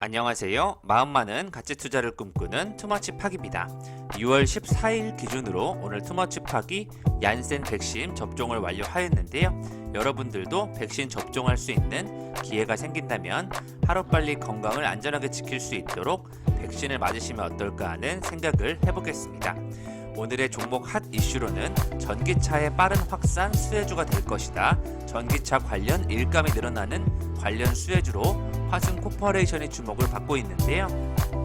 안녕하세요. 마음 많은 가치 투자를 꿈꾸는 투머치팍입니다. 6월 14일 기준으로 오늘 투머치팍이 얀센 백신 접종을 완료하였는데요. 여러분들도 백신 접종할 수 있는 기회가 생긴다면 하루빨리 건강을 안전하게 지킬 수 있도록 백신을 맞으시면 어떨까 하는 생각을 해보겠습니다. 오늘의 종목 핫 이슈로는 전기차의 빠른 확산 수혜주가 될 것이다. 전기차 관련 일감이 늘어나는 관련 수혜주로 화승 코퍼레이션이 주목을 받고 있는데요.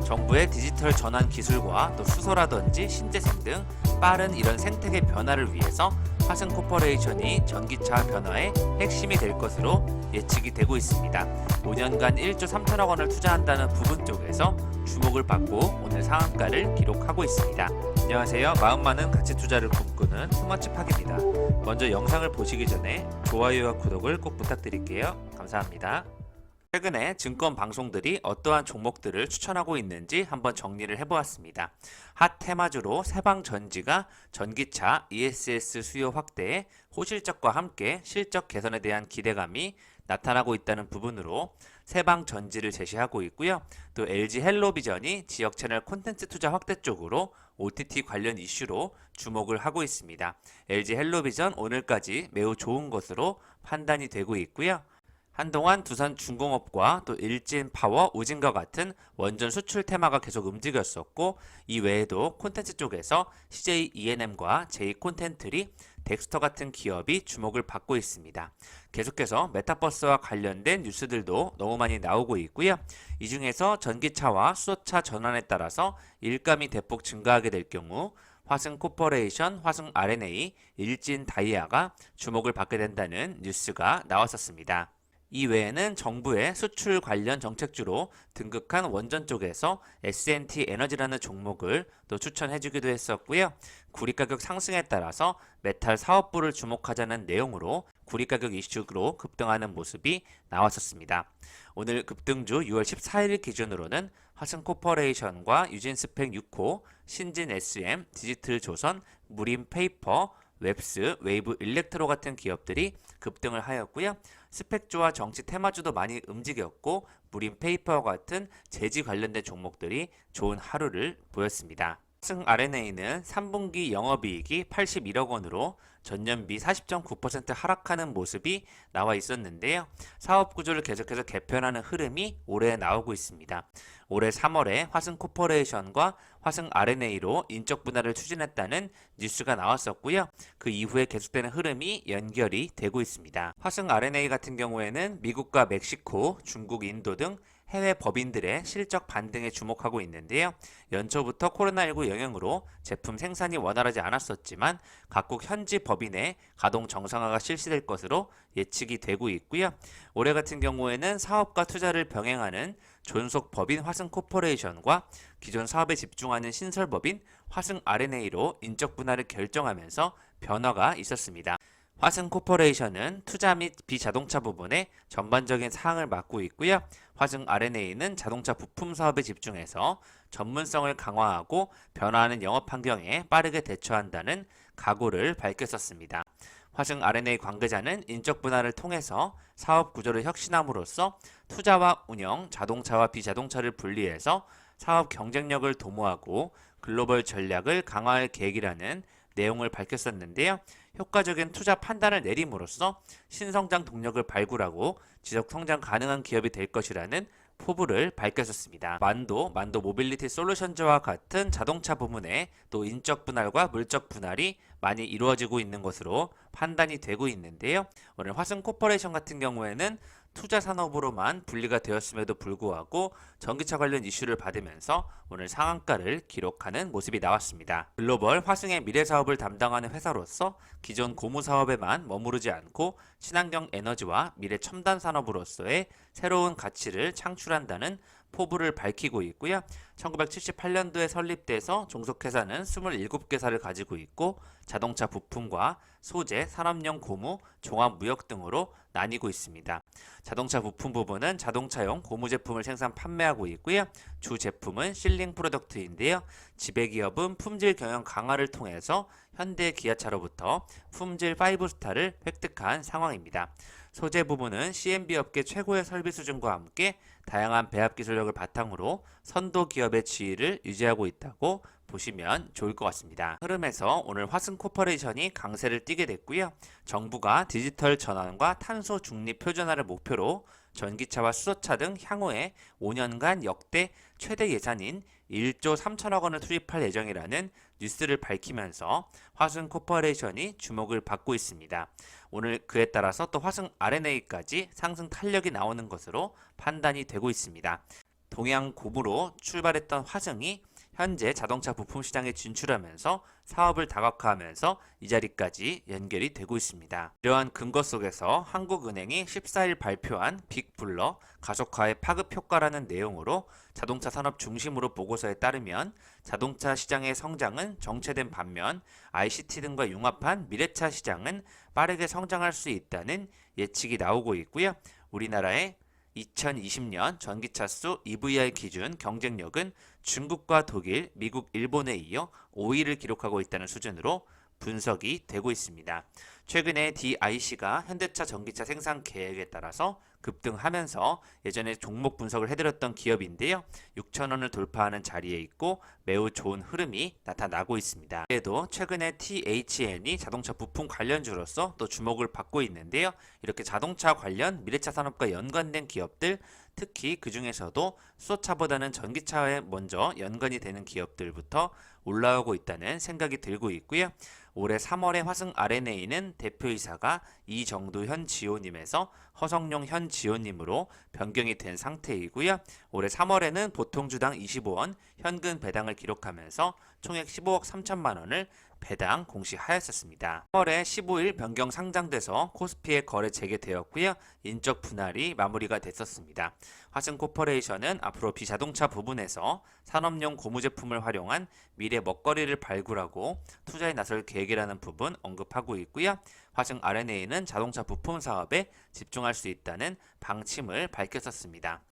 정부의 디지털 전환 기술과 또 수소라든지 신재생 등 빠른 이런 생태계 변화를 위해서 화승 코퍼레이션이 전기차 변화의 핵심이 될 것으로 예측이 되고 있습니다. 5년간 1조 3천억 원을 투자한다는 부분 쪽에서 주목을 받고 오늘 상한가를 기록하고 있습니다. 안녕하세요. 마음 많은 가치 투자를 꿈꾸는 투머치팍입니다. 먼저 영상을 보시기 전에 좋아요와 구독을 꼭 부탁드릴게요. 감사합니다. 최근에 증권 방송들이 어떠한 종목들을 추천하고 있는지 한번 정리를 해보았습니다. 핫 테마주로 세방전지가 전기차 ESS 수요 확대에 호실적과 함께 실적 개선에 대한 기대감이 나타나고 있다는 부분으로 세방전지를 제시하고 있고요. 또 LG 헬로비전이 지역 채널 콘텐츠 투자 확대 쪽으로 OTT 관련 이슈로 주목을 하고 있습니다. LG 헬로비전 오늘까지 매우 좋은 것으로 판단이 되고 있고요. 한동안 두산중공업과 또 일진파워, 우진과 같은 원전 수출 테마가 계속 움직였었고, 이 외에도 콘텐츠 쪽에서 CJ ENM과 J콘텐트리, 덱스터 같은 기업이 주목을 받고 있습니다. 계속해서 메타버스와 관련된 뉴스들도 너무 많이 나오고 있고요. 이 중에서 전기차와 수소차 전환에 따라서 일감이 대폭 증가하게 될 경우 화승 코퍼레이션, 화승 R&A, 일진 다이아가 주목을 받게 된다는 뉴스가 나왔었습니다. 이 외에는 정부의 수출 관련 정책주로 등극한 원전 쪽에서 S&T 에너지라는 종목을 또 추천해주기도 했었고요. 구리 가격 상승에 따라서 메탈 사업부를 주목하자는 내용으로 구리 가격 이슈로 급등하는 모습이 나왔었습니다. 오늘 급등주 6월 14일 기준으로는 화승코퍼레이션과 유진스펙 6호, 신진 SM, 디지털조선, 무림페이퍼, 웹스, 웨이브 일렉트로 같은 기업들이 급등을 하였고요. 스펙주와 정치 테마주도 많이 움직였고 무림페이퍼와 같은 재지 관련된 종목들이 좋은 하루를 보였습니다. 승 R&A는 3분기 영업이익이 81억 원으로 전년비 40.9% 하락하는 모습이 나와 있었는데요. 사업 구조를 계속해서 개편하는 흐름이 올해 나오고 있습니다. 올해 3월에 화승 코퍼레이션과 화승 R&A로 인적 분할을 추진했다는 뉴스가 나왔었고요. 그 이후에 계속되는 흐름이 연결이 되고 있습니다. 화승 R&A 같은 경우에는 미국과 멕시코, 중국, 인도 등 해외 법인들의 실적 반등에 주목하고 있는데요. 연초부터 코로나19 영향으로 제품 생산이 원활하지 않았었지만 각국 현지 법인의 가동 정상화가 실시될 것으로 예측이 되고 있고요. 올해 같은 경우에는 사업과 투자를 병행하는 존속 법인 화승 코퍼레이션과 기존 사업에 집중하는 신설 법인 화승 R&A로 인적 분할을 결정하면서 변화가 있었습니다. 화승 코퍼레이션은 투자 및 비자동차 부분의 전반적인 사항을 맡고 있고요. 화승 R&A는 자동차 부품 사업에 집중해서 전문성을 강화하고 변화하는 영업 환경에 빠르게 대처한다는 각오를 밝혔었습니다. 화승 R&A 관계자는 인적 분할을 통해서 사업 구조를 혁신함으로써 투자와 운영, 자동차와 비자동차를 분리해서 사업 경쟁력을 도모하고 글로벌 전략을 강화할 계획이라는 내용을 밝혔었는데요. 효과적인 투자 판단을 내림으로써 신성장 동력을 발굴하고 지속 성장 가능한 기업이 될 것이라는 포부를 밝혔었습니다. 만도 모빌리티 솔루션즈와 같은 자동차 부문의 또 인적 분할과 물적 분할이 많이 이루어지고 있는 것으로 판단이 되고 있는데요. 오늘 화승 코퍼레이션 같은 경우에는 투자 산업으로만 분리가 되었음에도 불구하고 전기차 관련 이슈를 받으면서 오늘 상한가를 기록하는 모습이 나왔습니다. 글로벌 화승의 미래 사업을 담당하는 회사로서 기존 고무 사업에만 머무르지 않고 친환경 에너지와 미래 첨단 산업으로서의 새로운 가치를 창출한다는 포부를 밝히고 있고요. 1978년도에 설립돼서 종속회사는 27개사를 가지고 있고 자동차 부품과 소재, 산업용 고무, 종합무역 등으로 나뉘고 있습니다. 자동차 부품 부분은 자동차용 고무 제품을 생산 판매하고 있고요. 주 제품은 실링 프로덕트인데요. 지배기업은 품질 경영 강화를 통해서 현대 기아차로부터 품질 5스타를 획득한 상황입니다. 소재 부분은 CNB 업계 최고의 설비 수준과 함께 다양한 배합 기술력을 바탕으로 선도 기업의 지위를 유지하고 있다고 보시면 좋을 것 같습니다. 흐름에서 오늘 화승 코퍼레이션이 강세를 띠게 됐고요. 정부가 디지털 전환과 탄소 중립 표준화를 목표로 전기차와 수소차 등 향후에 5년간 역대 최대 예산인 1조 3천억 원을 투입할 예정이라는 뉴스를 밝히면서 화승 코퍼레이션이 주목을 받고 있습니다. 오늘 그에 따라서 또 화승 RNA까지 상승 탄력이 나오는 것으로 판단이 되고 있습니다. 동양 고무로 출발했던 화승이 현재 자동차 부품 시장에 진출하면서 사업을 다각화하면서 이 자리까지 연결이 되고 있습니다. 이러한 근거 속에서 한국은행이 14일 발표한 빅블러 가속화의 파급 효과라는 내용으로 자동차 산업 중심으로 보고서에 따르면 자동차 시장의 성장은 정체된 반면 ICT 등과 융합한 미래차 시장은 빠르게 성장할 수 있다는 예측이 나오고 있고요. 우리나라의 2020년 전기차 수 EVR 기준 경쟁력은 중국과 독일, 미국, 일본에 이어 5위를 기록하고 있다는 수준으로 분석이 되고 있습니다. 최근에 DIC가 현대차 전기차 생산 계획에 따라서 급등하면서 예전에 종목 분석을 해드렸던 기업인데요. 6,000원을 돌파하는 자리에 있고 매우 좋은 흐름이 나타나고 있습니다. 그래도 최근에 THN이 자동차 부품 관련주로서 또 주목을 받고 있는데요. 이렇게 자동차 관련 미래차 산업과 연관된 기업들, 특히 그 중에서도 수소차보다는 전기차에 먼저 연관이 되는 기업들부터 올라오고 있다는 생각이 들고 있고요. 올해 3월에 화승 RNA는 대표이사가 이정두현 지호님에서 허성용 현 지호님으로 변경이 된 상태이고요. 올해 3월에는 보통주당 25원 현금 배당을 기록하면서 총액 15억 3천만 원을 배당 공시하였었습니다. 3월에 15일 변경 상장돼서 코스피에 거래 재개되었고요. 인적 분할이 마무리가 됐었습니다. 화승 코퍼레이션은 앞으로 비자동차 부분에서 산업용 고무 제품을 활용한 미래 먹거리를 발굴하고 투자에 나설 계획이라는 부분 언급하고 있고요. 화승 RNA는 자동차 부품 사업에 집중할 수 있다는 방침을 밝혔었습니다.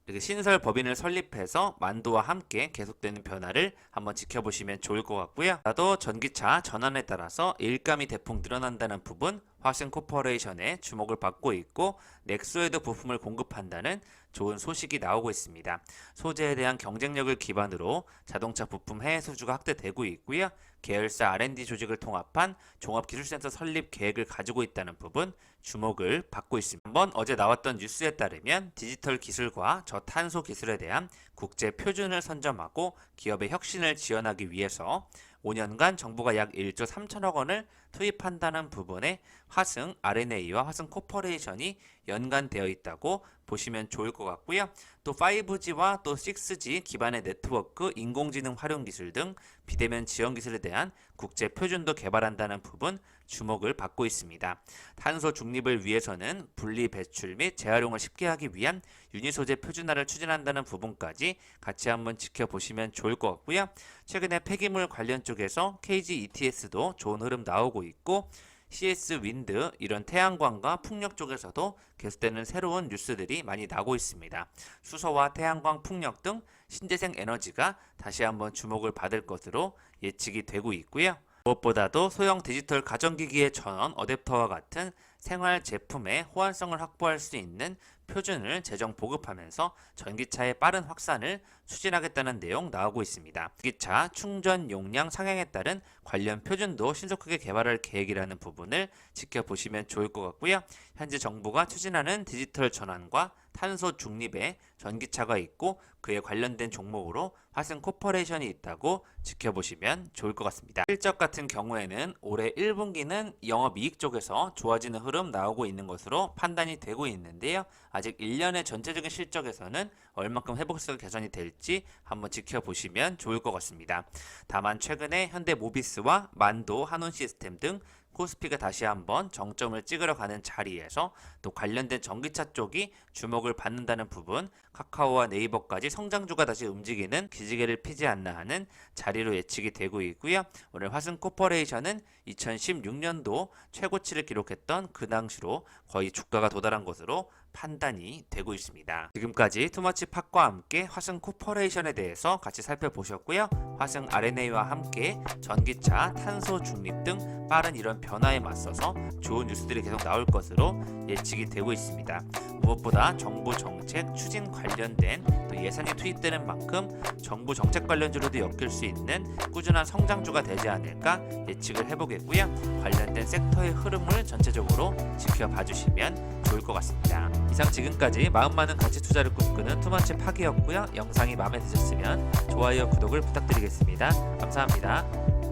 이렇게 신설 법인을 설립해서 만도와 함께 계속되는 변화를 한번 지켜보시면 좋을 것 같고요. 나도 전기차 전환에 따라서 일감이 대폭 늘어난다는 부분 화승 코퍼레이션의 주목을 받고 있고 넥소에도 부품을 공급한다는 좋은 소식이 나오고 있습니다. 소재에 대한 경쟁력을 기반으로 자동차 부품 해외 수주가 확대되고 있고요. 계열사 R&D 조직을 통합한 종합기술센터 설립 계획을 가지고 있다는 부분 주목을 받고 있습니다. 한번 어제 나왔던 뉴스에 따르면 디지털 기술과 저탄소 기술에 대한 국제 표준을 선점하고 기업의 혁신을 지원하기 위해서 5년간 정부가 약 1조 3천억 원을 투입한다는 부분에 화승 RNA와 화승 코퍼레이션이 연관되어 있다고 보시면 좋을 것 같고요. 또 5G와 또 6G 기반의 네트워크, 인공지능 활용 기술 등 비대면 지원 기술에 대한 국제 표준도 개발한다는 부분 주목을 받고 있습니다. 탄소 중립을 위해서는 분리 배출 및 재활용을 쉽게 하기 위한 유니 소재 표준화를 추진한다는 부분까지 같이 한번 지켜보시면 좋을 것 같고요. 최근에 폐기물 관련 쪽에서 KG ETS도 좋은 흐름 나오고 있고 CS 윈드 이런 태양광과 풍력 쪽에서도 계속되는 새로운 뉴스들이 많이 나고 있습니다. 수소와 태양광, 풍력 등 신재생 에너지가 다시 한번 주목을 받을 것으로 예측이 되고 있고요. 무엇보다도 소형 디지털 가전기기의 전원, 어댑터와 같은 생활 제품의 호환성을 확보할 수 있는 표준을 제정 보급하면서 전기차의 빠른 확산을 추진하겠다는 내용 나오고 있습니다. 전기차 충전 용량 상향에 따른 관련 표준도 신속하게 개발할 계획이라는 부분을 지켜보시면 좋을 것 같고요. 현재 정부가 추진하는 디지털 전환과 탄소 중립에 전기차가 있고 그에 관련된 종목으로 화승 코퍼레이션이 있다고 지켜보시면 좋을 것 같습니다. 실적 같은 경우에는 올해 1분기는 영업이익 쪽에서 좋아지는 흐름 나오고 있는 것으로 판단이 되고 있는데요. 아직 1년의 전체적인 실적에서는 얼마큼 회복세가 개선이 될지 한번 지켜보시면 좋을 것 같습니다. 다만 최근에 현대모비스와 만도, 한온시스템 등 코스피가 다시 한번 정점을 찍으러 가는 자리에서 또 관련된 전기차 쪽이 주목을 받는다는 부분, 카카오와 네이버까지 성장주가 다시 움직이는 기지개를 피지 않나 하는 자리로 예측이 되고 있고요. 오늘 화승 코퍼레이션은 2016년도 최고치를 기록했던 그 당시로 거의 주가가 도달한 것으로 판단이 되고 있습니다. 지금까지 투머치팍과 함께 화승 코퍼레이션에 대해서 같이 살펴보셨고요. 화승 RNA와 함께 전기차, 탄소 중립 등 빠른 이런 변화에 맞서서 좋은 뉴스들이 계속 나올 것으로 예측이 되고 있습니다. 무엇보다 정부 정책 추진 관련된 또 예산이 투입되는 만큼 정부 정책 관련주로도 엮일 수 있는 꾸준한 성장주가 되지 않을까 예측을 해보겠고요. 관련된 섹터의 흐름을 전체적으로 지켜봐 주시면 좋을 것 같습니다. 이상 지금까지 마음 많은 가치 투자를 꿈꾸는 투머치팍이었고요. 영상이 마음에 드셨으면 좋아요, 구독을 부탁드리겠습니다. 감사합니다.